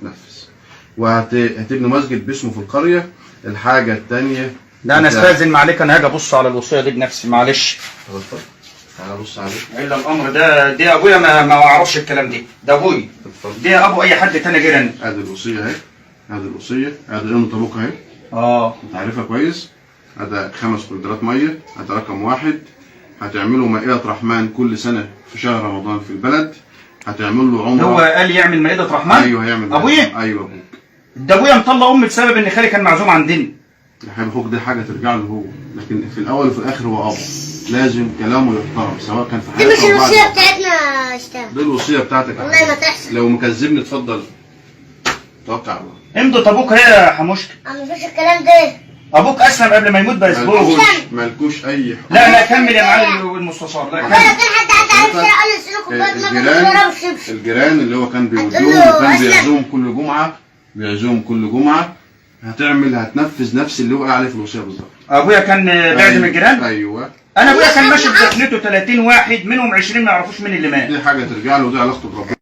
تتنفذ، وهتبني مسجد باسمه في القريه. الحاجه الثانيه، ده انا استاذن معلك، انا هاجي ابص على الوصيه دي بنفسي، معلش. اتفضل تعالى بص عليه. الا الامر ده دي ابويا ما اعرفش الكلام ده ابويا. اتفضل. دي ابو اي حد تاني غير انا. ادي الوصيه اهي، ادي الوصيه، ادي قيمه ابوك اهي. انت عارفها كويس. ادي 5 كولدرات ميه، ادي رقم 1. هتعملوا مائده رحمن كل سنه في شهر رمضان في البلد. هتعمل له عمره. هو قال يعمل مائده رحمن؟ ايوه هيعمل. ابويا؟ ايوه ابوك. ده ابويا مطلع امي بسبب ان خالي كان معزوم عندنا. يا حبيبي اخوك دي حاجه ترجع له هو، لكن في الاول وفي الاخر هو اب، لازم كلامه يحترم سواء كان في حياته. دي مش الوصيه بتاعتنا يا استاذ. دي الوصيه بتاعتك. والله ما تحصل. لو مكذبني اتفضل توكل على الله. امضت ابوك هي يا حموشك. انا مفيش الكلام ده. ابوك اسلم قبل ما يموت باسبوع. مالكوش اي حق. لا كمل يا معلم المستشار. لا ولا كان حد عارف قال السلوك الجيران اللي هو كان بيودوهم وكان بيعزوهم كل جمعه، هتنفذ نفس اللي هو قال عليه في الوصيه بالظبط. ابويا كان بيعزم الجيران؟ ايوه. انا ابويا كان ماشي بدفنته 30 واحد منهم 20 ما يعرفوش مين اللي مات. دي حاجه ترجع له، ودي علاقته بربنا.